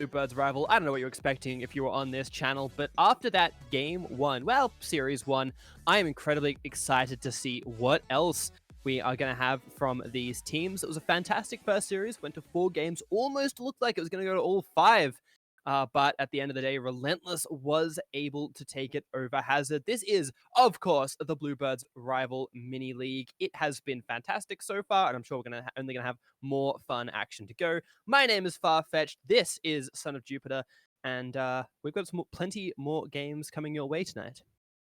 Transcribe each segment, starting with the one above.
BlueBird's rival. I don't know what you're expecting if you were on this channel, but after that game one, well, series one, I am incredibly excited to see what else we are going to have from these teams. It was a fantastic first series, went to 4 games, almost looked like it was going to go to all 5. But at the end of the day, Relentless was able to take it over Hazard. This is, of course, the BlueBirds' rival mini league. It has been fantastic so far, and I'm sure we're only going to have more fun action to go. My name is Farfetched. This is Son of Jupiter, and we've got plenty more games coming your way tonight.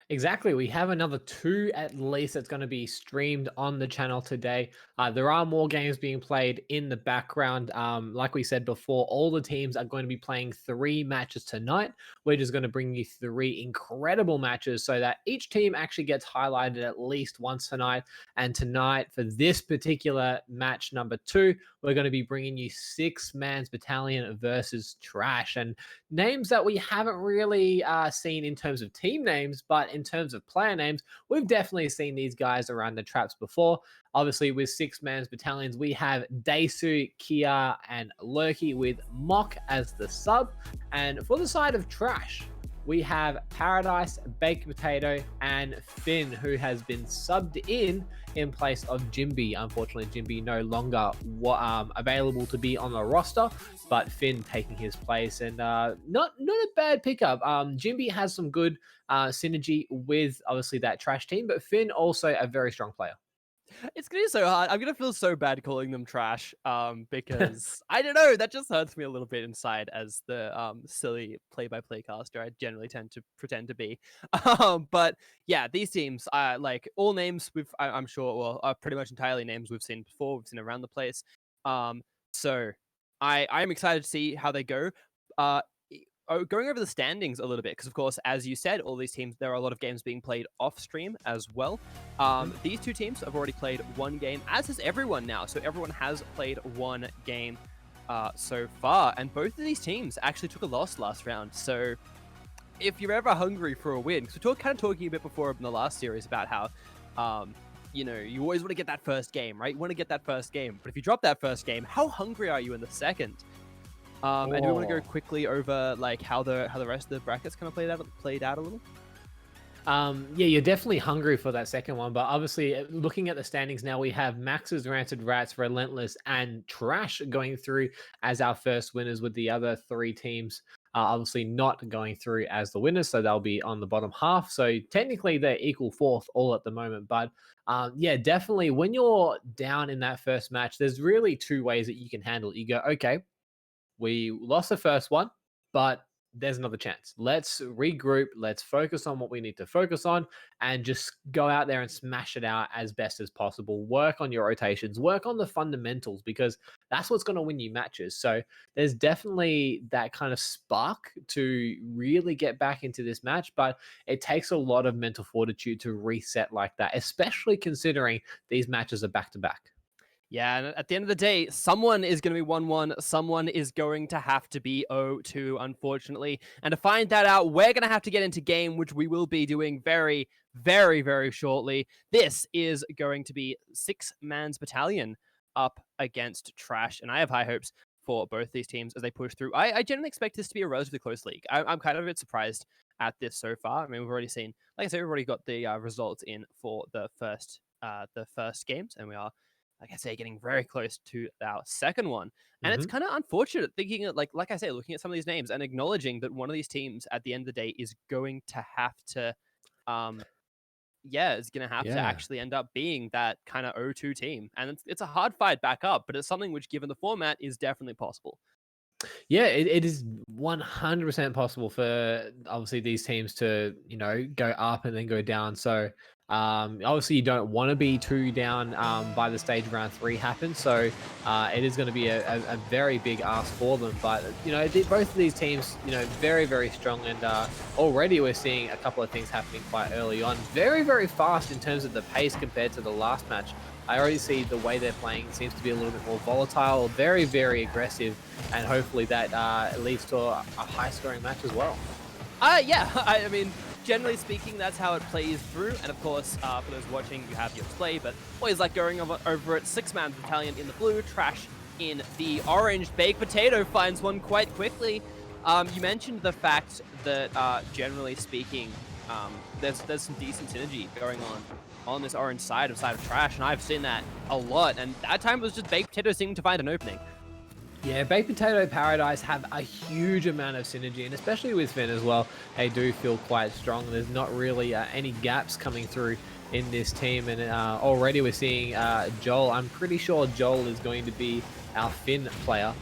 Exactly. We have another 2 at least that's going to be streamed on the channel today. There are more games being played in the background. Like we said before, all the teams are going to be playing 3 matches tonight. We're just going to bring you 3 incredible matches so that each team actually gets highlighted at least once tonight. And tonight, for this particular match number 2, we're going to be bringing you 6-man's battalion versus Trash. And names that we haven't really seen in terms of team names, but in terms of player names, we've definitely seen these guys around the traps before. Obviously, with 6-man's battalions, we have Daisu, Kia, and Loki with Mock as the sub. And for the side of Trash, we have Paradise, Baked Potato, and Finn, who has been subbed in place of Jimby. Unfortunately, Jimby no longer available to be on the roster, but Finn taking his place, and not a bad pickup. Jimby has some good synergy with obviously that Trash team, but Finn also a very strong player. It's gonna be so hard. I'm gonna feel so bad calling them trash, because I don't know. That just hurts me a little bit inside as the silly play-by-play caster I generally tend to pretend to be. But yeah, these teams, like all names I'm sure, well, are pretty much entirely names we've seen before. We've seen around the place. So I'm excited to see how they go. Going over the standings a little bit, because of course, as you said, all these teams, there are a lot of games being played off stream as well. These 2 teams have already played 1 game, as has everyone now. So everyone has played 1 game so far, and both of these teams actually took a loss last round. So if you're ever hungry for a win, because we're kind of talking a bit before in the last series about how you know, you always want to get that first game, right? You want to get that first game, but if you drop that first game, how hungry are you in the second? And do we want to go quickly over like how the rest of the brackets kind of played out a little? Yeah, you're definitely hungry for that second one, but obviously looking at the standings now, we have Max's Rancid Rats, Relentless, and Trash going through as our first winners, with the other 3 teams obviously not going through as the winners, so they'll be on the bottom half. So technically they're equal 4th all at the moment, but yeah, definitely when you're down in that first match, there's really 2 ways that you can handle it. You go, okay, we lost the first one, but there's another chance. Let's regroup. Let's focus on what we need to focus on and just go out there and smash it out as best as possible. Work on your rotations, work on the fundamentals, because that's what's going to win you matches. So there's definitely that kind of spark to really get back into this match, but it takes a lot of mental fortitude to reset like that, especially considering these matches are back to back. Yeah, and at the end of the day, someone is going to be 1-1, someone is going to have to be 0-2, unfortunately. And to find that out, we're going to have to get into game, which we will be doing very, very, very shortly. This is going to be 6-man's battalion up against Trash, and I have high hopes for both these teams as they push through. I generally expect this to be a relatively close league. I'm kind of a bit surprised at this so far. I mean, we've already seen, like I said, we've already got the results in for the first games, and we are, like I say, getting very close to our second one. And it's kind of unfortunate thinking that, like I say, looking at some of these names and acknowledging that one of these teams at the end of the day is going to have to, is going to have to actually end up being that kind of 0-2 team. And it's a hard fight back up, but it's something which, given the format, is definitely possible. Yeah, it is 100% possible for obviously these teams to, you know, go up and then go down. So obviously you don't want to be 2 down by the stage round 3 happens. So it is going to be a very big ask for them. But, you know, both of these teams, you know, very, very strong. And already we're seeing a couple of things happening quite early on. Very, very fast in terms of the pace compared to the last match. I already see the way they're playing seems to be a little bit more volatile, very, very aggressive, and hopefully that leads to a high-scoring match as well. Yeah, I mean, generally speaking, that's how it plays through. And of course, for those watching, you have your display, but always like going over at 6-man battalion in the blue, Trash in the orange. Baked Potato finds one quite quickly. You mentioned the fact that, generally speaking, there's some decent synergy going on this orange side of Trash, and I've seen that a lot. And that time was just Baked Potato seeming to find an opening. Yeah, Baked Potato Paradise have a huge amount of synergy, and especially with Finn as well, they do feel quite strong. There's not really any gaps coming through in this team, and already we're seeing Joel. I'm pretty sure Joel is going to be our Finn player,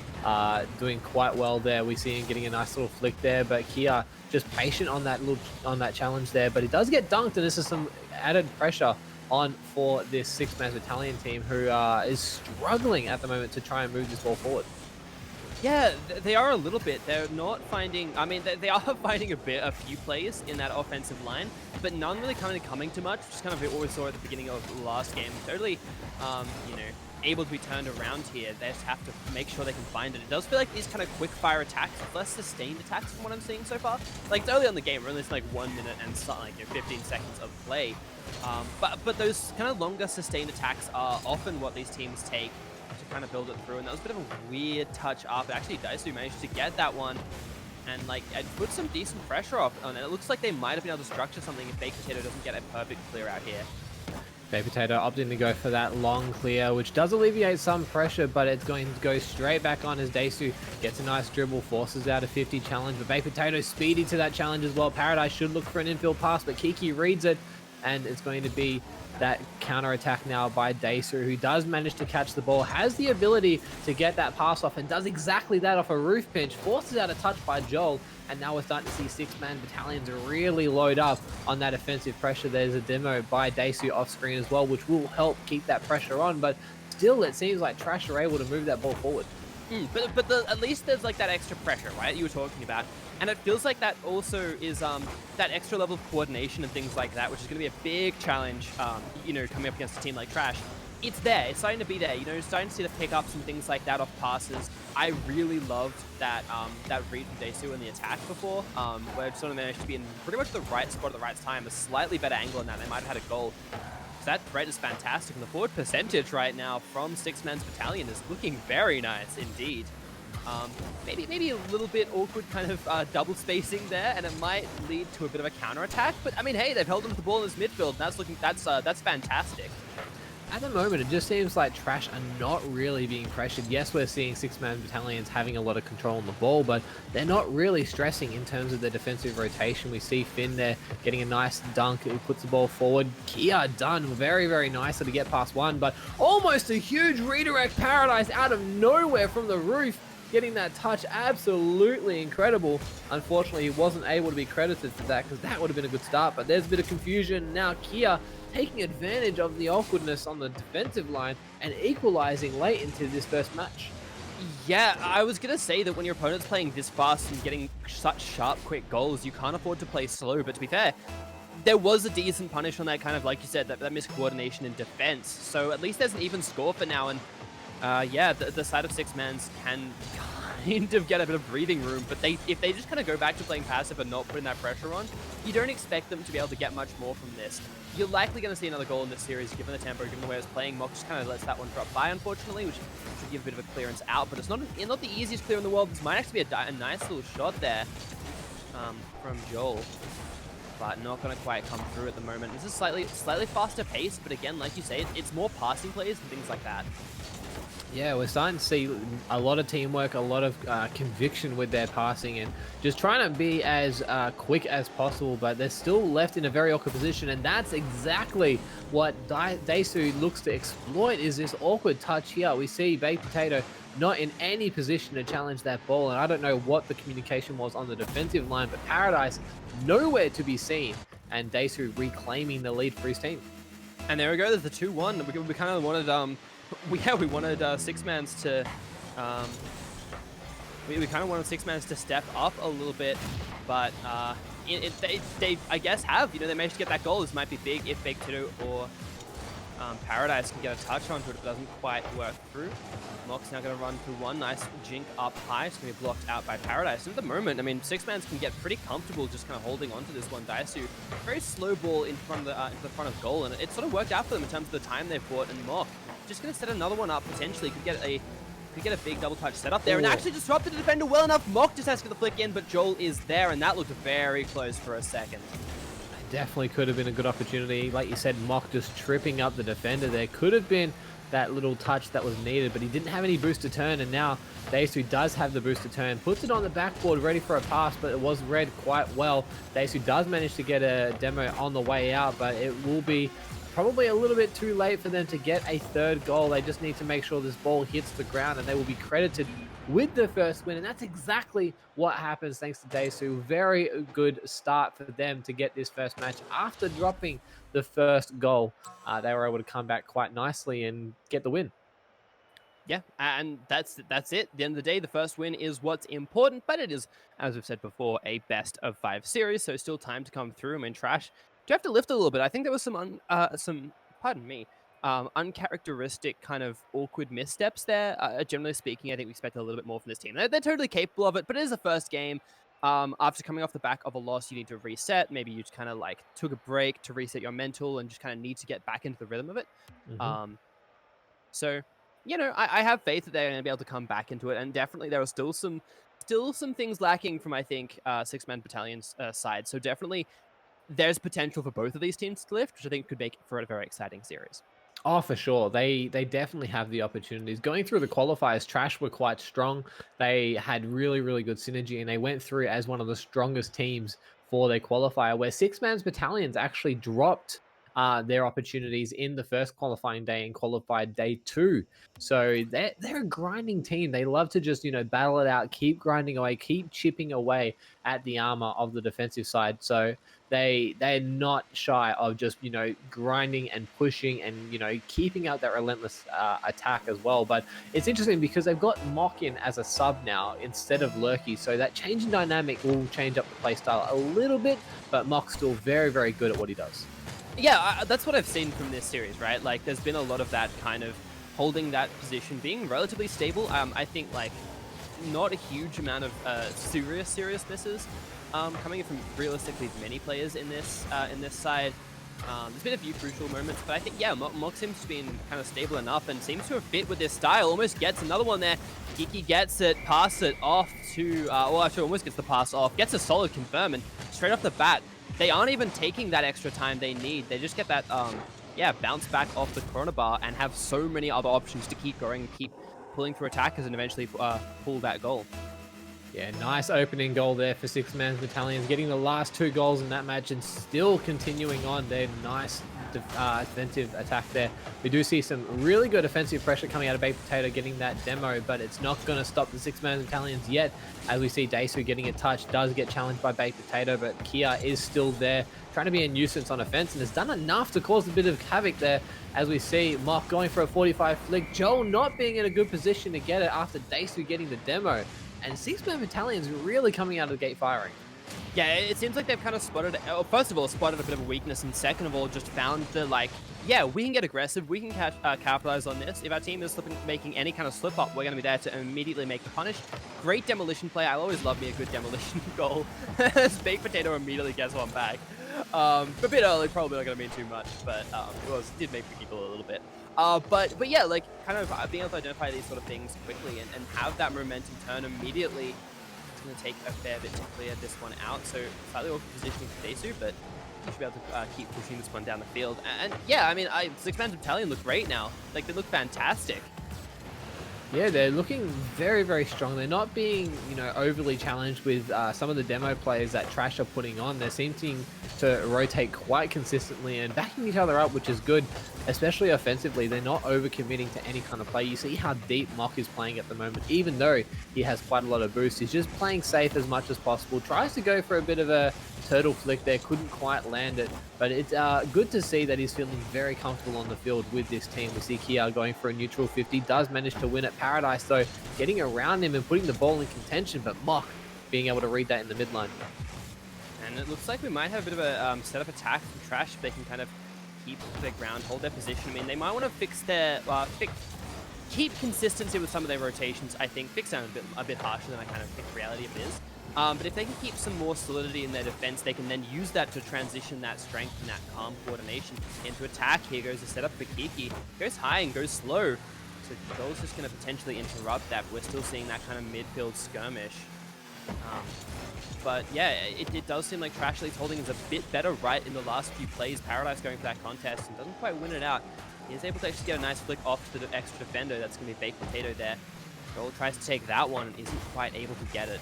doing quite well there. We see him getting a nice little flick there, but Kia just patient on that challenge there, but it does get dunked, and this is some added pressure on for this six-man battalion team who is struggling at the moment to try and move this ball forward. Yeah, they are a little bit. They're not finding... I mean, they are finding a few players in that offensive line, but none really coming to much, which is kind of what we saw at the beginning of the last game. Totally, you know, able to be turned around here. They just have to make sure they can find it. It does feel like these kind of quick-fire attacks, less sustained attacks from what I'm seeing so far. Like, it's early on the game. We're only like 1 minute and something, like, 15 seconds of play. But those kind of longer sustained attacks are often what these teams take to kind of build it through, and that was a bit of a weird touch up. Actually, Daisu managed to get that one and like it put some decent pressure on it. It looks like they might have been able to structure something if Baked Potato doesn't get a perfect clear out here. Baked Potato opting to go for that long clear, which does alleviate some pressure, but it's going to go straight back on as Daisu gets a nice dribble, forces out a 50 challenge, but Baked Potato speedy to that challenge as well. Paradise should look for an infield pass, but Kiki reads it, and it's going to be that counter attack now by Daisu, who does manage to catch the ball, has the ability to get that pass off, and does exactly that off a roof pinch, forces out a touch by Joel, and now we're starting to see six-man battalions really load up on that offensive pressure. There's a demo by Daisu off screen as well, which will help keep that pressure on, but still it seems like Trash are able to move that ball forward. But at least there's like that extra pressure, right, you were talking about. And it feels like that also is that extra level of coordination and things like that, which is going to be a big challenge, you know, coming up against a team like Trash. It's there. It's starting to be there. You know, starting to see the pickups and things like that off passes. I really loved that that read from Daisu in the attack before, where it sort of managed to be in pretty much the right spot at the right time, a slightly better angle than that. They might have had a goal. So that threat is fantastic, and the forward percentage right now from six-man's battalion is looking very nice indeed. Maybe a little bit awkward kind of double spacing there, and it might lead to a bit of a counter attack. But I mean, hey, they've held onto the ball in this midfield. And that's fantastic. At the moment, it just seems like Trash are not really being pressured. Yes, we're seeing six-man battalions having a lot of control on the ball, but they're not really stressing in terms of the defensive rotation. We see Finn there getting a nice dunk. It puts the ball forward. Kia done very, very nicely to get past one, but almost a huge redirect. Paradise out of nowhere from the roof, getting that touch. Absolutely incredible. Unfortunately, he wasn't able to be credited for that, because that would have been a good start, but there's a bit of confusion. Now Kia taking advantage of the awkwardness on the defensive line and equalizing late into this first match. Yeah, I was going to say that when your opponent's playing this fast and getting such sharp, quick goals, you can't afford to play slow, but to be fair, there was a decent punish on that kind of, like you said, that miscoordination in defense. So at least there's an even score for now, and yeah, the side of six-mans can kind of get a bit of breathing room, but if they just kind of go back to playing passive and not putting that pressure on, you don't expect them to be able to get much more from this. You're likely going to see another goal in this series, given the tempo, given the way it's playing. Mock just kind of lets that one drop by, unfortunately, which should give a bit of a clearance out, but it's not the easiest clear in the world. This might actually be a nice little shot there from Joel, but not going to quite come through at the moment. This is slightly faster pace, but again, like you say, it's more passing plays and things like that. Yeah, we're starting to see a lot of teamwork, a lot of conviction with their passing, and just trying to be as quick as possible, but they're still left in a very awkward position, and that's exactly what Daisu looks to exploit, is this awkward touch here. We see Baked Potato not in any position to challenge that ball, and I don't know what the communication was on the defensive line, but Paradise nowhere to be seen, and Daisu reclaiming the lead for his team. And there we go, there's the 2-1. We kind of wanted we wanted six-mans to we kind of wanted six-mans to step up a little bit, but they I guess have, you know, they managed to get that goal. This might be big if Baked Potato or Paradise can get a touch onto it, but doesn't quite work through. Mock's now going to run through one nice jink up high. It's going to be blocked out by Paradise. And at the moment, I mean, six-mans can get pretty comfortable just kind of holding onto this one. Daisu, very slow ball in front of into the front of goal, and it sort of worked out for them in terms of the time they've bought, and Mock just going to set another one up potentially. Could get a Could get a big double touch set up there and Ooh. actually disrupted the defender well enough. Mock just has to get the flick in, but Joel is there, and that looked very close for a second. Definitely could have been a good opportunity. Like you said, Mock just tripping up the defender there. Could have been that little touch that was needed, but he didn't have any boost to turn, and now Daisu does have the boost to turn. Puts it on the backboard, ready for a pass, but it was read quite well. Daisu does manage to get a demo on the way out, but it will be probably a little bit too late for them to get a third goal. They just need to make sure this ball hits the ground, and they will be credited with the first win, and that's exactly what happens thanks to Daisu. Very good start for them to get this first match after dropping the first goal. They were able to come back quite nicely and get the win. Yeah, and that's it. At the end of the day, the first win is what's important, but it is, as we've said before, a best of 5 series, so still time to come through. I mean, Trash do have to lift a little bit. I think there was some pardon me, uncharacteristic kind of awkward missteps there. Generally speaking, I think we expect a little bit more from this team. They're totally capable of it, but it is a first game. After coming off the back of a loss, you need to reset. Maybe you just kind of like took a break to reset your mental and just kind of need to get back into the rhythm of it. Mhm. Um, so, I have faith that they're going to be able to come back into it, and definitely there are still some things lacking from I think six-man battalion's side. So definitely there's potential for both of these teams to lift, which I think could make for a very exciting series. Oh, for sure. They definitely have the opportunities. Going through the qualifiers, Trash were quite strong. They had really good synergy, and they went through as one of the strongest teams for their qualifier, where Six Man's Battalions actually dropped their opportunities in the first qualifying day and qualified day 2. So they're a grinding team. They love to just, battle it out, keep grinding away, keep chipping away at the armor of the defensive side. So they're not shy of just grinding and pushing and keeping up that relentless attack as well. But it's interesting because they've got Mock in as a sub now instead of Lurky, so that change in dynamic will change up the playstyle a little bit, but Mock's still very good at what he does. Yeah, that's what I've seen from this series, right? Like, there's been a lot of that kind of holding that position, being relatively stable. I think like not a huge amount of serious misses coming in from realistically many players in this side. There's been a few crucial moments, but I think, yeah, Mock seems to be kind of stable enough and seems to have fit with this style. Almost gets another one there. Kiki gets it, pass it off to, well, actually almost gets the pass off, gets a solid confirm, and straight off the bat, they aren't even taking that extra time they need. They just get that, bounce back off the corner bar and have so many other options to keep going, keep pulling through attackers and eventually pull that goal. Yeah, nice opening goal there for Six Man's Battalions, getting the last 2 goals in that match and still continuing on their nice defensive attack there. We do see some really good offensive pressure coming out of Baked Potato getting that demo, but it's not going to stop the Six Man's Battalions yet. As we see Daisu getting a touch, does get challenged by Baked Potato, but Kia is still there, trying to be a nuisance on offense, and has done enough to cause a bit of havoc there. As we see Mock going for a 45 flick, Joel not being in a good position to get it after Daisu getting the demo. And Six-Man Battalion's really coming out of the gate firing. Yeah, it seems like they've kind of spotted, first of all, spotted a bit of a weakness, and second of all, just found the, like, yeah, we can get aggressive, we can capitalize on this. If our team is making any kind of slip up, we're going to be there to immediately make the punish. Great demolition play. I always love me a good demolition goal. Baked Potato immediately gets one back. A bit early, probably not going to mean too much, but it did make people a little bit. But yeah, like, kind of being able to identify these sort of things quickly and have that momentum turn immediately. It's going to take a fair bit to clear this one out. So slightly awkward positioning for Daisu, but you should be able to keep pushing this one down the field. And yeah, I mean, Six Man's Battalion look great now. Like, they look fantastic. Yeah, they're looking very strong. They're not being, overly challenged with some of the demo players that Trash are putting on. They're seeming to rotate quite consistently and backing each other up, which is good, especially offensively. They're not overcommitting to any kind of play. You see how deep Mock is playing at the moment, even though he has quite a lot of boost. He's just playing safe as much as possible. Tries to go for a bit of a turtle flick there, couldn't quite land it, but it's good to see that he's feeling very comfortable on the field with this team. We see Kia going for a neutral 50, does manage to win at Paradise though, getting around him and putting the ball in contention, but Mock being able to read that in the midline. And it looks like we might have a bit of a setup attack from Trash. They can kind of keep their ground, hold their position. I mean, they might want to fix their keep consistency with some of their rotations. I think fix sounds a bit harsher than I kind of think reality of it is. But if they can keep some more solidity in their defense, they can then use that to transition that strength and that calm coordination into attack. Here goes the setup for Kiki. Goes high and goes slow. So Joel's just going to potentially interrupt that, but we're still seeing that kind of midfield skirmish. Um, but yeah, it does seem like Trash League's holding is a bit better right in the last few plays. Paradise going for that contest and doesn't quite win it out. He is able to actually get a nice flick off to the extra defender. That's going to be Baked Potato there. Joel tries to take that one and isn't quite able to get it.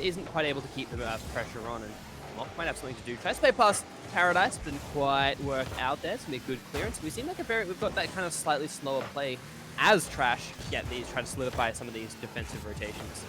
Isn't quite able to keep the pressure on, and Mock might have something to do. Tries to play past Paradise, didn't quite work out there. It's going to be a good clearance. We seem like we've got that kind of slightly slower play as Trash try to solidify some of these defensive rotations.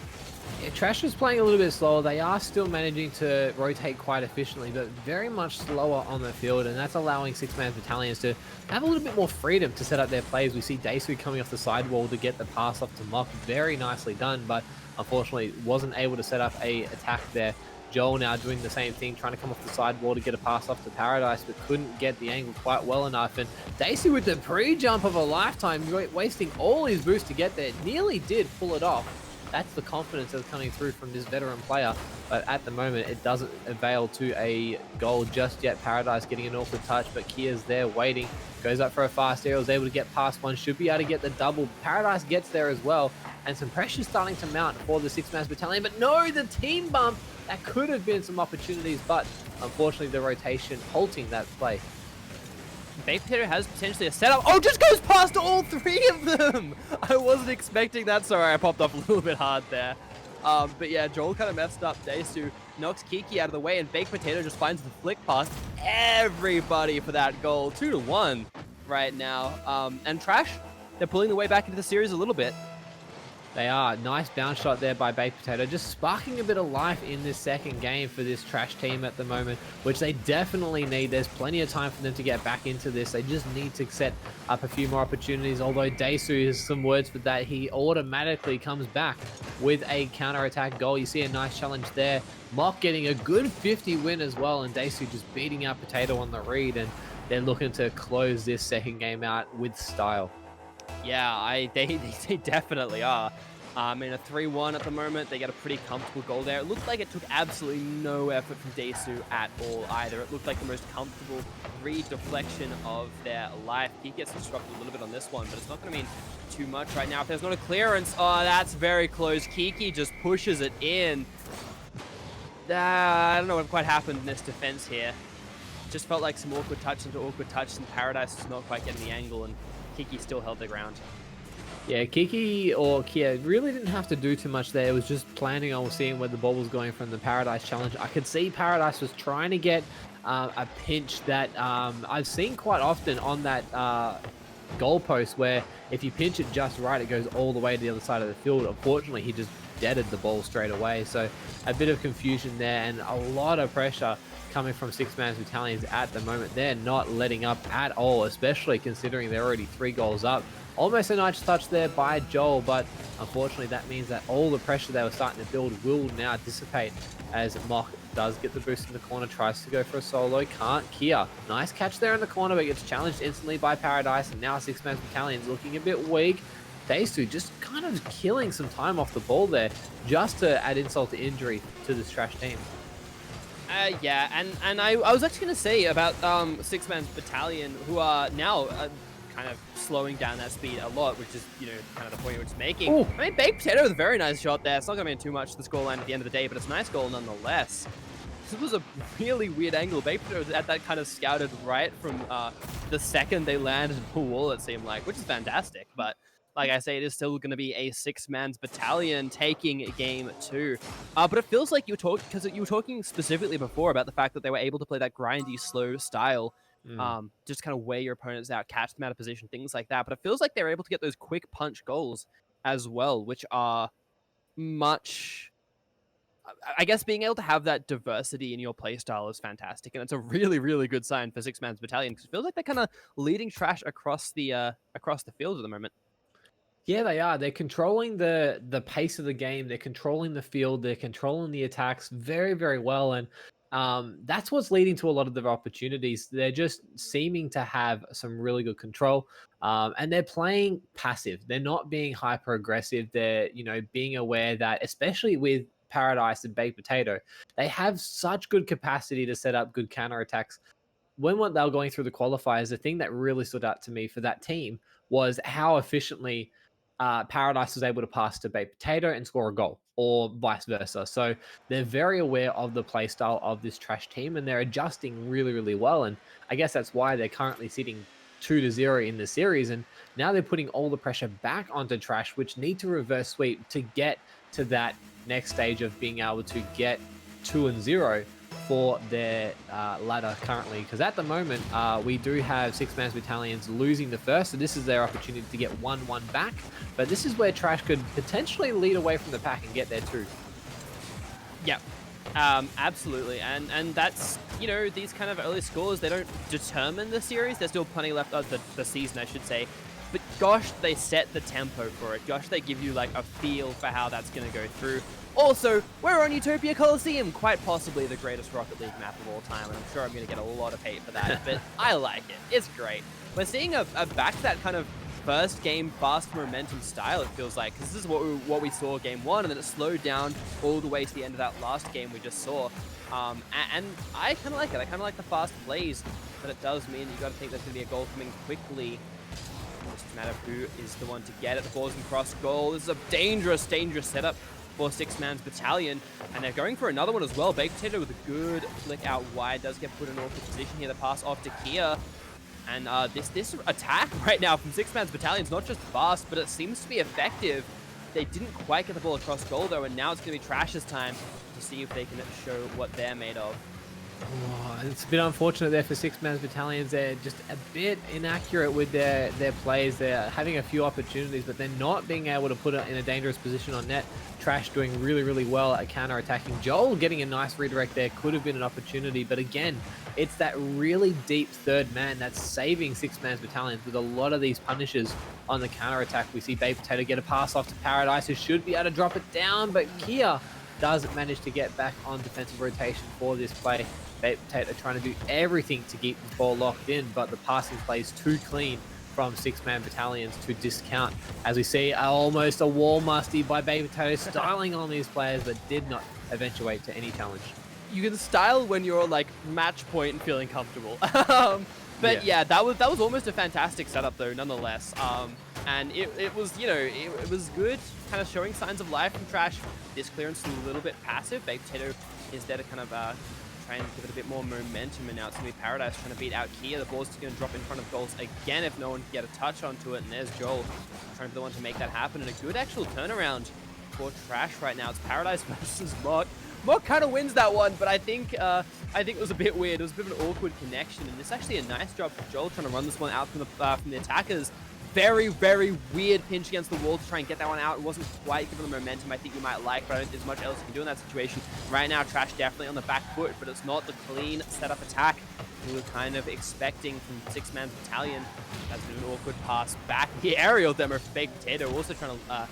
Yeah, Trash is playing a little bit slower. They are still managing to rotate quite efficiently, but very much slower on the field, and that's allowing six-man battalions to have a little bit more freedom to set up their plays. We see Daesu coming off the sidewall to get the pass off to Mock. Very nicely done, but unfortunately wasn't able to set up a attack there. Joel now doing the same thing, trying to come off the sidewall to get a pass off to Paradise, but couldn't get the angle quite well enough. And Daisy with the pre-jump of a lifetime, wasting all his boost to get there, nearly did pull it off. That's the confidence that's coming through from this veteran player, but at the moment it doesn't avail to a goal just yet. Paradise getting an awkward touch, but Kia's there waiting, goes up for a fast air, was able to get past one, should be able to get the double. Paradise gets there as well, and some pressure starting to mount for the six-man battalion, but no, the team bump, that could have been some opportunities, but unfortunately the rotation halting that play. Baked Potato has potentially a setup. Oh, just goes past all three of them! I wasn't expecting that. Sorry, I popped off a little bit hard there. But yeah, Joel kind of messed up. Daesu knocks Kiki out of the way, and Baked Potato just finds the flick past everybody for that goal. 2-1 right now. And Trash, they're pulling the way back into the series a little bit. They are. Nice bounce shot there by Baked Potato, just sparking a bit of life in this second game for this Trash team at the moment, which they definitely need. There's plenty of time for them to get back into this. They just need to set up a few more opportunities, although Daesu has some words for that. He automatically comes back with a counter-attack goal. You see a nice challenge there. Mock getting a good 50 win as well, and Daesu just beating out Potato on the read, and they're looking to close this second game out with style. Yeah, they definitely are. In a 3-1 at the moment, they get a pretty comfortable goal there. It looked like it took absolutely no effort from Daesu at all either. It looked like the most comfortable re-deflection of their life. He gets disrupted a little bit on this one, but it's not going to mean too much right now. If there's not a clearance, oh, that's very close. Kiki just pushes it in. I don't know what quite happened in this defense here. Just felt like some awkward touch into awkward touch, and Paradise was not quite getting the angle, and Kiki still held the ground. Yeah, Kiki or Kia really didn't have to do too much there. It was just planning on seeing where the ball was going from the Paradise challenge. I could see Paradise was trying to get a pinch that I've seen quite often on that goalpost, where if you pinch it just right, it goes all the way to the other side of the field. Unfortunately, he just deaded the ball straight away. So a bit of confusion there and a lot of pressure coming from six-man battalions at the moment. They're not letting up at all, especially considering they're already 3 goals up. Almost a nice touch there by Joel, but unfortunately that means that all the pressure they were starting to build will now dissipate as Mock does get the boost in the corner, tries to go for a solo, can't. Kia, nice catch there in the corner, but gets challenged instantly by Paradise, and now six-man battalion's looking a bit weak. Daesu just kind of killing some time off the ball there, just to add insult to injury to this Trash team. Yeah, and I was actually going to say about six-man battalion, who are now kind of slowing down that speed a lot, which is, kind of the point you were just making. Ooh. I mean, Baked Potato with a very nice shot there. It's not going to mean too much to the scoreline at the end of the day, but it's a nice goal nonetheless. This was a really weird angle. Baked Potato was at that kind of scouted right from the second they landed the wall, it seemed like, which is fantastic. But like I say, it is still going to be a six-man's battalion taking game 2. But it feels like you were talking specifically before about the fact that they were able to play that grindy, slow style. Just kind of wear your opponents out, catch them out of position, things like that. But it feels like they're able to get those quick punch goals as well, which are much... I guess being able to have that diversity in your playstyle is fantastic, and it's a really, really good sign for six-man's battalion, because it feels like they're kind of leading Trash across the field at the moment. Yeah, they are. They're controlling the pace of the game. They're controlling the field. They're controlling the attacks very, very well. And that's what's leading to a lot of their opportunities. They're just seeming to have some really good control. And they're playing passive. They're not being hyper aggressive. They're, being aware that, especially with Paradise and Baked Potato, they have such good capacity to set up good counterattacks. When they were going through the qualifiers, the thing that really stood out to me for that team was how efficiently Paradise was able to pass to Baked Potato and score a goal, or vice versa. So they're very aware of the play style of this Trash team, and they're adjusting really, really well. And I guess that's why they're currently sitting 2-0 in the series. And now they're putting all the pressure back onto Trash, which need to reverse sweep to get to that next stage of being able to get 2-0 for their ladder currently, because at the moment we do have six-man battalions losing the first, so this is their opportunity to get 1-1 back, but this is where Trash could potentially lead away from the pack and get there too. Yep. Absolutely, and that's, you know, these kind of early scores, they don't determine the series. There's still plenty left of the season, I should say. But gosh, they set the tempo for it. Gosh, they give you like a feel for how that's going to go through. Also, we're on Utopia Coliseum, quite possibly the greatest Rocket League map of all time, and I'm sure I'm going to get a lot of hate for that, but I like it. It's great. We're seeing a back to that kind of first game fast momentum style, it feels like, because this is what we saw game one, and then it slowed down all the way to the end of that last game we just saw. And I kind of like it. I kind of like the fast plays, but it does mean you got to think there's going to be a goal coming quickly. It's just a matter of who is the one to get it. The ball's in cross goal. This is a dangerous, dangerous setup for six-man's battalion, and they're going for another one as well. Baked Potato with a good flick out wide does get put in an awkward position here. The pass off to Kia. And this attack right now from six-man's battalion is not just fast, but it seems to be effective. They didn't quite get the ball across goal, though, and now it's going to be Trash's time to see if they can show what they're made of. Oh, it's a bit unfortunate there for six-man battalions. They're just a bit inaccurate with their plays. They're having a few opportunities, but they're not being able to put it in a dangerous position on net. Trash doing really, really well at counter-attacking. Joel getting a nice redirect there could have been an opportunity, but again, it's that really deep third man that's saving six-man battalions with a lot of these punishes on the counter-attack. We see Baked Potato get a pass off to Paradise, who should be able to drop it down, but Kia does manage to get back on defensive rotation for this play. Baked Potato trying to do everything to keep the ball locked in, but the passing play is too clean from six-man battalions to discount. As we see, almost a wall musty by Baked Potato, styling on these players, but did not eventuate to any challenge. You can style when you're like match point and feeling comfortable. But yeah, that was almost a fantastic setup though, nonetheless. And it was, you know, it was good, kind of showing signs of life from Trash. This clearance is a little bit passive. Baked Potato is there to kind of try and give it a bit more momentum, and now it's going to be Paradise trying to beat out Kia. The ball's just going to drop in front of goals again if no one can get a touch onto it, and there's Joel trying to be the one to make that happen, and a good actual turnaround for Trash right now. It's Paradise versus Mock. Mock kind of wins that one, but I think it was a bit weird. It was a bit of an awkward connection, and it's actually a nice job for Joel trying to run this one out from the attackers. Very, very weird pinch against the wall to try and get that one out. It wasn't quite given the momentum I think you might like, but I don't think there's much else you can do in that situation. Right now, Trash definitely on the back foot, but it's not the clean setup attack we were kind of expecting from six-man's battalion. That's an awkward pass back. The aerial demo for Baked Potato, also trying to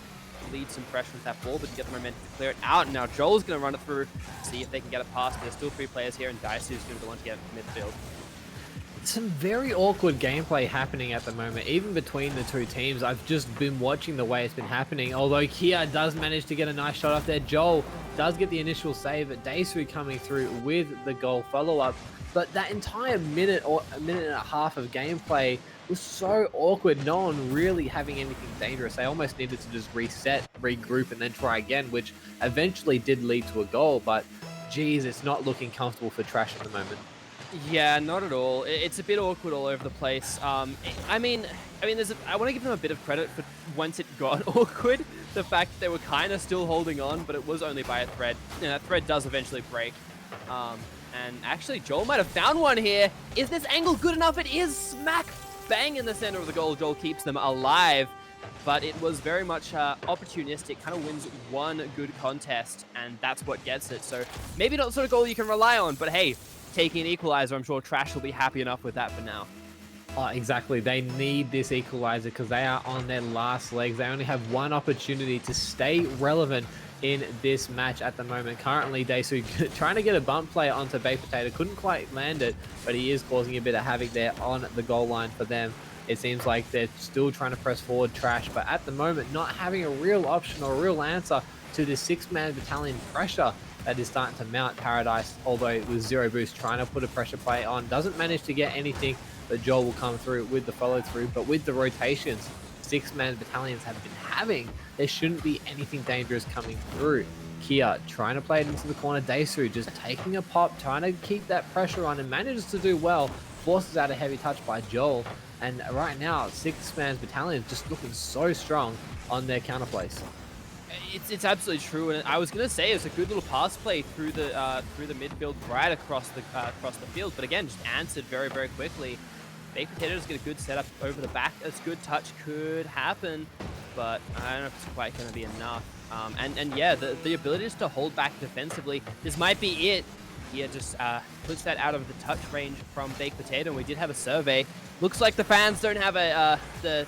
lead some pressure with that ball, but to get the momentum to clear it out. And now Joel's going to run it through, see if they can get it past. There's still three players here, and Daisu's going to be the one to get it to midfield. Some very awkward gameplay happening at the moment, even between the two teams. I've just been watching the way it's been happening. Although Kia does manage to get a nice shot off there, Joel does get the initial save, but Daisu coming through with the goal follow-up. But that entire minute or a minute and a half of gameplay was so awkward. No one really having anything dangerous. They almost needed to just reset, regroup, and then try again, which eventually did lead to a goal. But geez, it's not looking comfortable for Trash at the moment. Yeah, not at all. It's a bit awkward all over the place. I mean, I want to give them a bit of credit for once it got awkward. The fact that they were kind of still holding on, but it was only by a thread. And that thread does eventually break. And actually, Joel might have found one here. Is this angle good enough? It is smack bang in the center of the goal. Joel keeps them alive. But it was very much opportunistic, kind of wins one good contest, and that's what gets it. So maybe not the sort of goal you can rely on, but hey, taking an equalizer, I'm sure Trash will be happy enough with that for now. Oh, exactly. They need this equalizer because they are on their last legs. They only have one opportunity to stay relevant in this match at the moment. Currently, Daisu trying to get a bump play onto Baked Potato. Couldn't quite land it, but he is causing a bit of havoc there on the goal line for them. It seems like they're still trying to press forward Trash, but at the moment, not having a real option or a real answer to this six-man battalion pressure that is starting to mount. Paradise, although it was zero boost, trying to put a pressure play on, doesn't manage to get anything. but Joel will come through with the follow through. But with the rotations six-man battalions have been having, there shouldn't be anything dangerous coming through. Kia trying to play it into the corner. Daesu just taking a pop, trying to keep that pressure on and manages to do well. Forces out a heavy touch by Joel. And right now, six-man battalion just looking so strong on their counterplays. It's absolutely true, and I was gonna say it's a good little pass play through the midfield, right across the field. But again, just answered very, very quickly. Baked Potatoes get a good setup over the back. A good touch could happen, but I don't know if it's quite going to be enough. And yeah, the ability just to hold back defensively. This might be it. Here just puts that out of the touch range from Baked Potato. And we did have a survey. Looks like the fans don't have the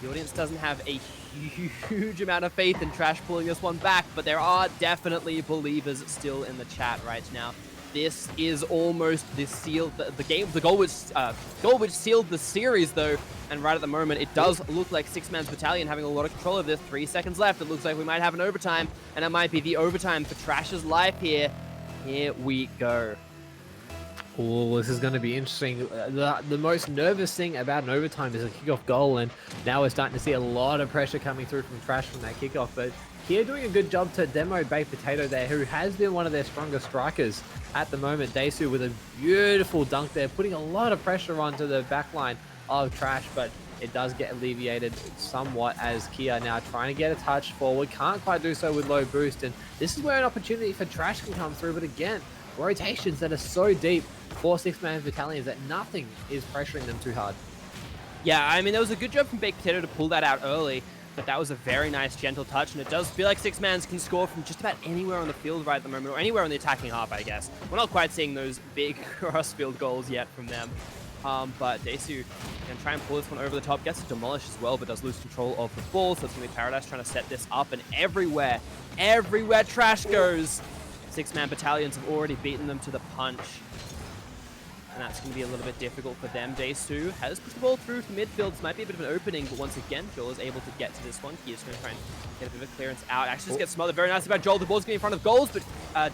audience doesn't have a huge amount of faith in Trash pulling this one back, but there are definitely believers still in the chat right now. This is almost the seal, the goal which sealed the series though, and right at the moment it does look like six-man's battalion having a lot of control of this. 3 seconds left. It looks like we might have an overtime, and it might be the overtime for Trash's life here. Here we go. Oh, this is going to be interesting. The most nervous thing about an overtime is a kickoff goal, and now we're starting to see a lot of pressure coming through from Trash from that kickoff. But here doing a good job to demo Baked Potato there, who has been one of their strongest strikers at the moment. Daesu with a beautiful dunk there, putting a lot of pressure onto the back line of Trash, but it does get alleviated somewhat as Kia now trying to get a touch forward. Can't quite do so with low boost, and this is where an opportunity for Trash can come through. But again, rotations that are so deep for six-man battalions that nothing is pressuring them too hard. Yeah, I mean, there was a good job from Baked Potato to pull that out early, but that was a very nice, gentle touch, and it does feel like six-mans can score from just about anywhere on the field right at the moment, or anywhere on the attacking half, I guess. We're not quite seeing those big cross-field goals yet from them. But Daesu can try and pull this one over the top, gets it demolished as well, but does lose control of the ball, so it's going to be Paradise trying to set this up, and everywhere Trash goes, six-man battalions have already beaten them to the punch. And that's going to be a little bit difficult for them. Daesu has pushed the ball through to midfield. This might be a bit of an opening, but once again, Joel is able to get to this one. He's going to try and get a bit of a clearance out. Actually just gets smothered very nicely by Joel. The ball's getting in front of goals, but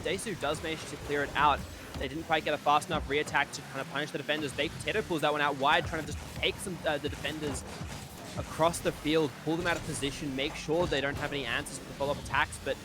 Daesu does manage to clear it out. They didn't quite get a fast enough re-attack to kind of punish the defenders. Baked Potato pulls that one out wide, trying to just take the defenders across the field, pull them out of position, make sure they don't have any answers for the follow-up attacks, but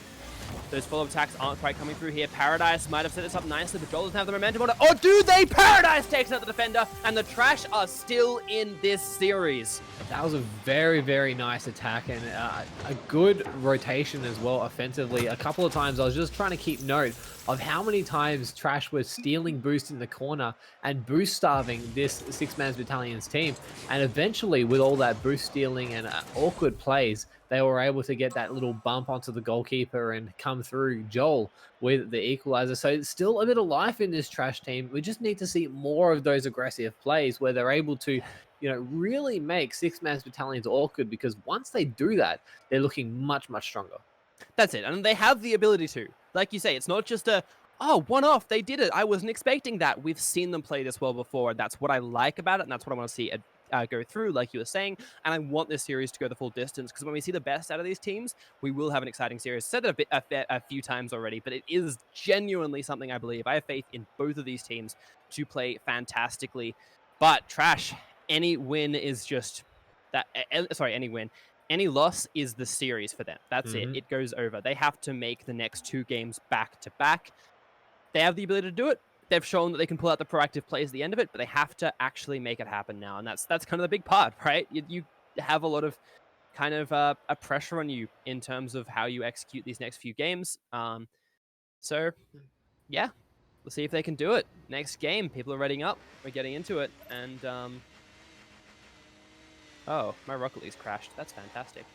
those follow-up attacks aren't quite coming through here. Paradise might have set this up nicely, but Joel doesn't have the momentum on it. Oh, do they? Paradise takes out the defender, and the Trash are still in this series. That was a very, very nice attack, and a good rotation as well offensively. A couple of times I was just trying to keep note of how many times Trash was stealing boost in the corner and boost starving this six-man battalion's team. And eventually, with all that boost stealing and awkward plays, they were able to get that little bump onto the goalkeeper and come through Joel with the equalizer. So it's still a bit of life in this Trash team. We just need to see more of those aggressive plays where they're able to, really make six-man battalions awkward, because once they do that, they're looking much, much stronger. That's it. And they have the ability to. Like you say, it's not just one-off, they did it. I wasn't expecting that. We've seen them play this well before, and that's what I like about it, and that's what I want to see go through, like you were saying. And I want this series to go the full distance, because when we see the best out of these teams, we will have an exciting series. I said that a few times already, but it is genuinely something I believe. I have faith in both of these teams to play fantastically. But Trash, any win is just that. Any win. Any loss is the series for them. That's it. It goes over. They have to make the next 2 games back to back. They have the ability to do it. They've shown that they can pull out the proactive plays at the end of it, but they have to actually make it happen now. And that's kind of the big part, right? You have a lot of kind of a pressure on you in terms of how you execute these next few games. So, yeah, we'll see if they can do it. Next game, people are readying up. We're getting into it. And, oh, my Rocket League's crashed. That's fantastic.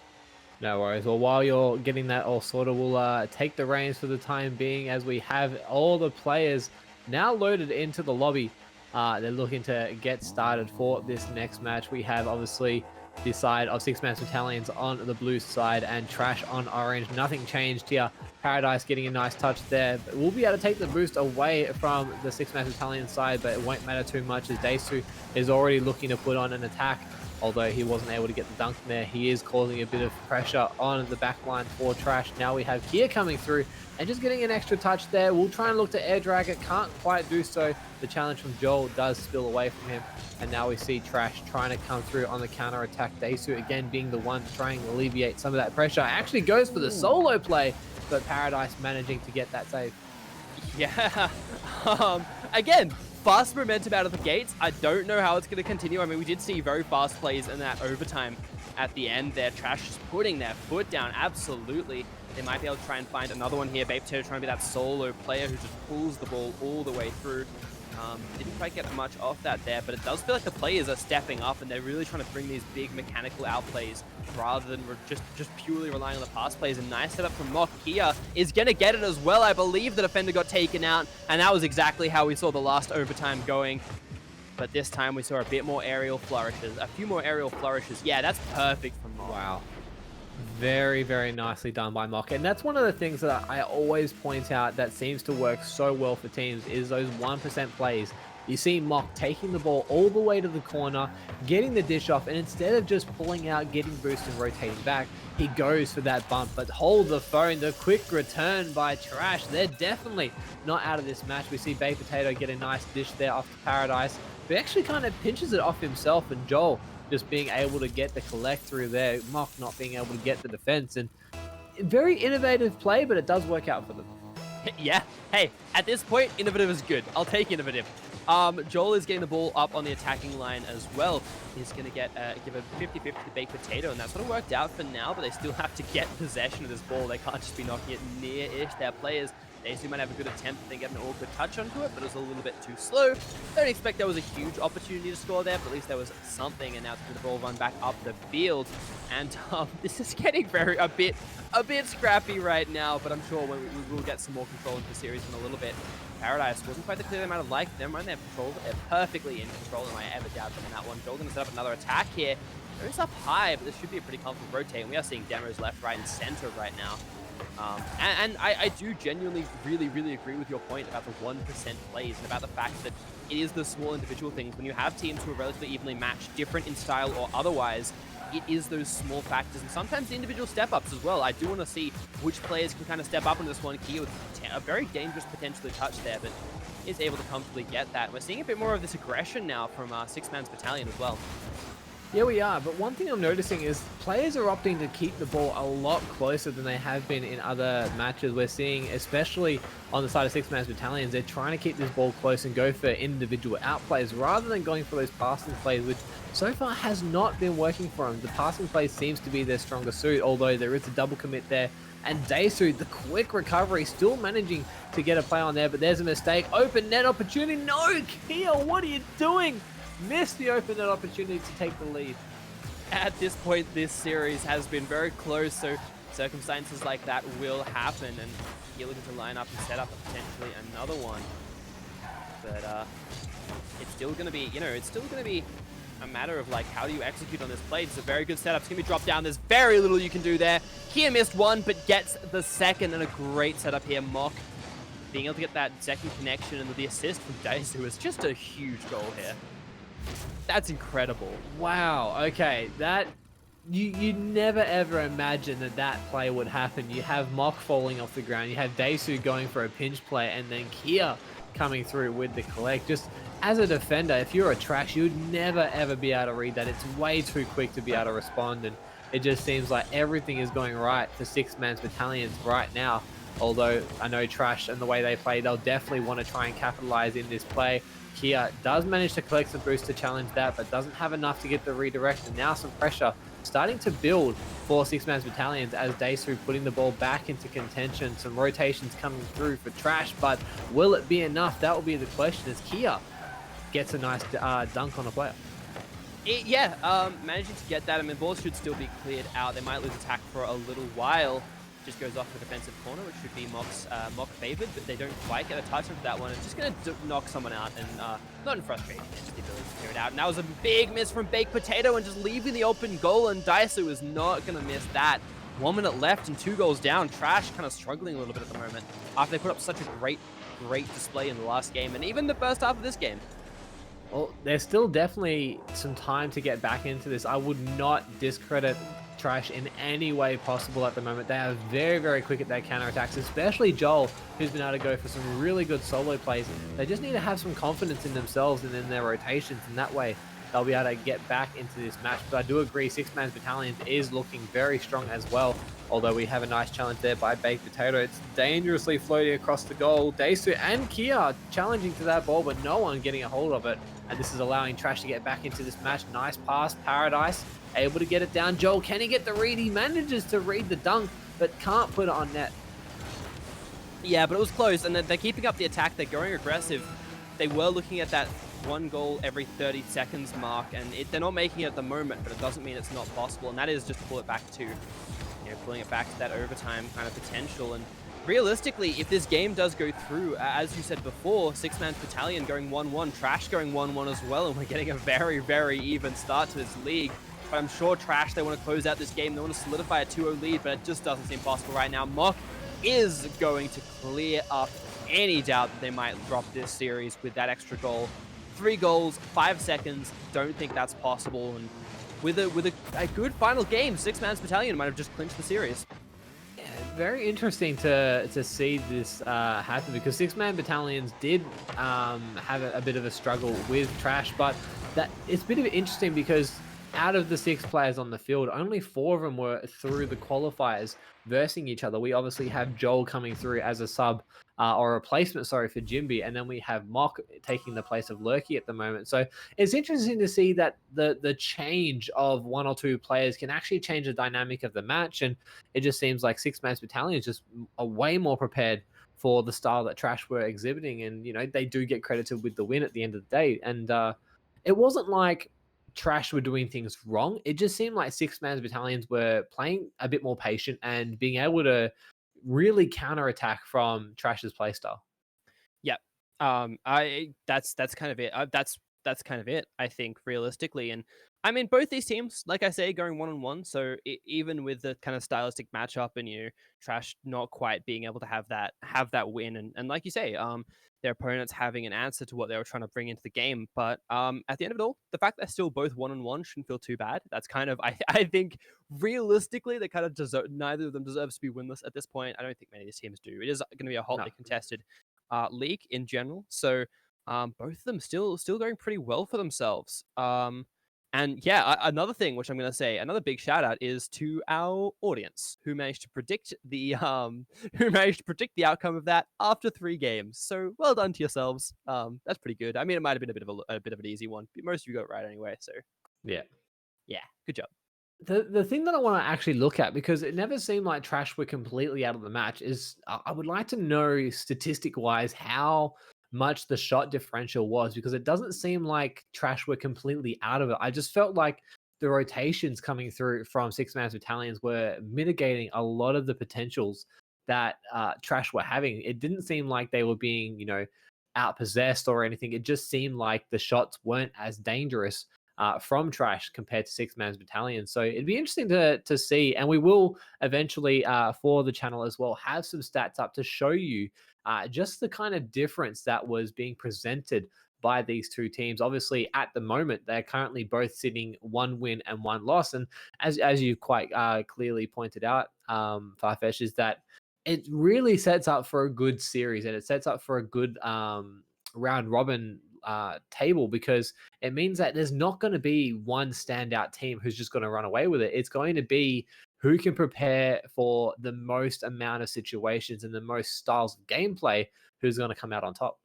No worries. Well, while you're getting that all sorted, we'll take the reins for the time being, as we have all the players now loaded into the lobby. They're looking to get started for this next match. We have obviously the side of six-man battalions on the blue side and Trash on orange. Nothing changed here. Paradise getting a nice touch there, but we'll be able to take the boost away from the six-man battalion side, but it won't matter too much as Daesu is already looking to put on an attack Although he wasn't able to get the dunk in there, he is causing a bit of pressure on the back line for Trash. Now we have Kia coming through and just getting an extra touch there. We'll try and look to air drag it, can't quite do so. The challenge from Joel does spill away from him, and now we see Trash trying to come through on the counter attack. Daisu again being the one trying to alleviate some of that pressure. Actually goes for the solo play, but Paradise managing to get that save. Yeah. Again, fast momentum out of the gates. I don't know how it's going to continue. I mean, we did see very fast plays in that overtime at the end there. Trash just putting their foot down. Absolutely. They might be able to try and find another one here. Babe Potato trying to be that solo player who just pulls the ball all the way through. Didn't quite get much off that there, but it does feel like the players are stepping up and they're really trying to bring these big mechanical outplays rather than just purely relying on the pass plays. A nice setup from Mock. Kia is going to get it as well. I believe the defender got taken out, and that was exactly how we saw the last overtime going. But this time we saw a bit more aerial flourishes, a few more aerial flourishes. Yeah, that's perfect from Mock. Wow. Very, very nicely done by Mock. And that's one of the things that I always point out that seems to work so well for teams is those 1% plays. You see Mock taking the ball all the way to the corner, getting the dish off, and instead of just pulling out, getting boost and rotating back, he goes for that bump. But hold the phone, the quick return by Trash. They're definitely not out of this match. We see Baked Potato get a nice dish there off to Paradise, but he actually kind of pinches it off himself, and Joel just being able to get the collect through there, Mock not being able to get the defense. And very innovative play, but it does work out for them. Yeah. Hey, at this point, innovative is good. I'll take innovative. Joel is getting the ball up on the attacking line as well. He's going to give a 50-50 to Baked Potato, and that's sort of worked out for now, but they still have to get possession of this ball. They can't just be knocking it near-ish. Their players, they still might have a good attempt if they get an awkward touch onto it, but it was a little bit too slow. Don't expect there was a huge opportunity to score there, but at least there was something, and now it's going to the ball run back up the field. And this is getting a bit scrappy right now, but I'm sure we will get some more control into the series in a little bit. Paradise wasn't quite the clear amount of life. Never mind, they have control, but they're perfectly in control, and I ever doubt them in that one. Joel going to set up another attack here. Goes up high, but this should be a pretty comfortable rotate, and we are seeing demos left, right, and center right now. And I do genuinely really agree with your point about the 1% plays and about the fact that it is the small individual things. When you have teams who are relatively evenly matched, different in style or otherwise, it is those small factors and sometimes the individual step-ups as well. I do want to see which players can kind of step up in this one. Kia with a very dangerous potential touch there, but is able to comfortably get that. We're seeing a bit more of this aggression now from Six Man's Battalion as well. Yeah, we are, but one thing I'm noticing is players are opting to keep the ball a lot closer than they have been in other matches. We're seeing, especially on the side of Six Man's Battalions, they're trying to keep this ball close and go for individual outplays rather than going for those passing plays, which so far has not been working for them. The passing play seems to be their stronger suit, although there is a double commit there. And Daisu, the quick recovery, still managing to get a play on there, but there's a mistake. Open net opportunity. No, Kia, what are you doing? Missed the open net opportunity to take the lead. At this point, this series has been very close, so circumstances like that will happen, and you're looking to line up and set up potentially another one. But it's still going to be, it's still going to be a matter of like, how do you execute on this play? It's a very good setup. It's going to be dropped down. There's very little you can do there. Kia missed one, but gets the second, and a great setup here. Mock being able to get that second connection, and the assist from Daisu is just a huge goal here. That's incredible. Wow. Okay, that you never ever imagine that play would happen. You have Mock falling off the ground. You have Daisu going for a pinch play, and then Kia coming through with the collect. Just as a defender, if you're a Trash, you would never ever be able to read that. It's way too quick to be able to respond, and it just seems like everything is going right for Six Man's Battalions right now. Although I know Trash and the way they play, they'll definitely want to try and capitalize in this play. Kia does manage to collect some boost to challenge that, but doesn't have enough to get the redirect, and now some pressure starting to build for Six Man's Battalions as Daisu putting the ball back into contention. Some rotations coming through for Trash, but will it be enough? That will be the question as Kia gets a nice dunk on a player. Managing to get that. I mean, balls should still be cleared out. They might lose attack for a little while. Just goes off the defensive corner, which should be Mock favored, but they don't quite get a touch of that one. It's just going to knock someone out, and not in frustration, it's just the ability to clear it out. And that was a big miss from Baked Potato, and just leaving the open goal, and Daisu is not going to miss that. 1 minute left and 2 goals down. Trash kind of struggling a little bit at the moment after they put up such a great display in the last game, and even the first half of this game. Well, there's still definitely some time to get back into this. I would not discredit Trash in any way possible at the moment. They are very, very quick at their counterattacks, especially Joel, who's been able to go for some really good solo plays. They just need to have some confidence in themselves and in their rotations, and that way they'll be able to get back into this match. But I do agree, Six Man's Battalions is looking very strong as well. Although we have a nice challenge there by Baked Potato. It's dangerously floating across the goal. Daisu and Kia challenging to that ball, but no one getting a hold of it. And this is allowing Trash to get back into this match. Nice pass, Paradise able to get it down. Joel, can he get the read? He manages to read the dunk, but can't put it on net. Yeah, but it was close, and they're keeping up the attack. They're going aggressive. They were looking at that one goal every 30 seconds mark, and they're not making it at the moment, but it doesn't mean it's not possible, and that is just pull it back to, pulling it back to that overtime kind of potential. And realistically, if this game does go through, as you said before, Six Man's Battalion going 1-1, Trash going 1-1 as well, and we're getting a very, very even start to this league. But I'm sure Trash, they want to close out this game. They want to solidify a 2-0 lead, but it just doesn't seem possible right now. Mock is going to clear up any doubt that they might drop this series with that extra goal. 3 goals, 5 seconds. Don't think that's possible. And with a good final game, Six Man's Battalion might have just clinched the series. Yeah, very interesting to see this happen, because Six Man Battalions did have a bit of a struggle with Trash, but that it's a bit of interesting because out of the 6 players on the field, only 4 of them were through the qualifiers versing each other. We obviously have Joel coming through as a sub or a replacement, sorry, for Jimby, and then we have Mock taking the place of Lurky at the moment. So it's interesting to see that the change of 1 or 2 players can actually change the dynamic of the match, and it just seems like Six Man's Battalion is just a way more prepared for the style that Trash were exhibiting, and they do get credited with the win at the end of the day. And it wasn't like Trash were doing things wrong. It just seemed like Six Man's Battalions were playing a bit more patient and being able to really counterattack from Trash's playstyle. Yep. That's kind of it. That's kind of it, I think, realistically. And I mean, both these teams, like I say, going 1-on-1. So even with the kind of stylistic matchup and Trash not quite being able to have that win, and like you say, their opponents having an answer to what they were trying to bring into the game. But at the end of it all, the fact that they're still both 1-on-1 shouldn't feel too bad. That's kind of I think realistically they kind of deserve, neither of them deserves to be winless at this point. I don't think many of these teams do. It is going to be a hotly No. contested league in general. So both of them still going pretty well for themselves. And yeah, another thing which I'm going to say, another big shout out is to our audience who managed to predict the outcome of that after 3 games. So well done to yourselves. That's pretty good. I mean, it might have been a bit of an easy one, but most of you got it right anyway. So Yeah. yeah, good job. The thing that I want to actually look at, because it never seemed like Trash were completely out of the match, is I would like to know statistic wise how much the shot differential was, because it doesn't seem like Trash were completely out of it. I just felt like the rotations coming through from Six Man's Battalions were mitigating a lot of the potentials that Trash were having. It didn't seem like they were being, outpossessed or anything. It just seemed like the shots weren't as dangerous from Trash compared to Six Man's Battalion. So it'd be interesting to see, and we will eventually for the channel as well have some stats up to show you just the kind of difference that was being presented by these 2 teams. Obviously, at the moment, they're currently both sitting 1 win and 1 loss, and as you quite clearly pointed out, Farfetch, is that it really sets up for a good series, and it sets up for a good round robin table, because it means that there's not going to be one standout team who's just going to run away with it. It's going to be who can prepare for the most amount of situations and the most styles of gameplay who's going to come out on top.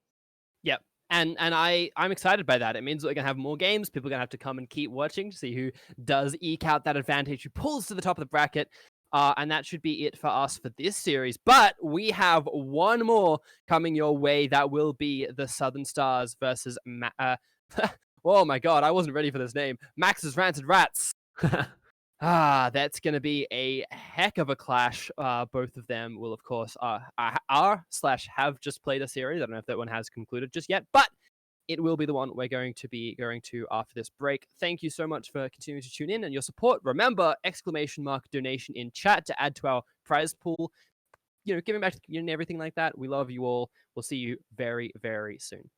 Yep. And I'm excited by that. It means we're gonna have more games. People are gonna have to come and keep watching to see who does eke out that advantage, who pulls to the top of the bracket. And that should be it for us for this series. But we have one more coming your way. That will be the Southern Stars versus oh my god, I wasn't ready for this name. Max's Ranted Rats. That's going to be a heck of a clash. Both of them will, of course, are/have just played a series. I don't know if that one has concluded just yet, but it will be the one we're going to be going to after this break. Thank you so much for continuing to tune in and your support. Remember, !donation in chat to add to our prize pool. Giving back to the community and everything like that. We love you all. We'll see you very, very soon.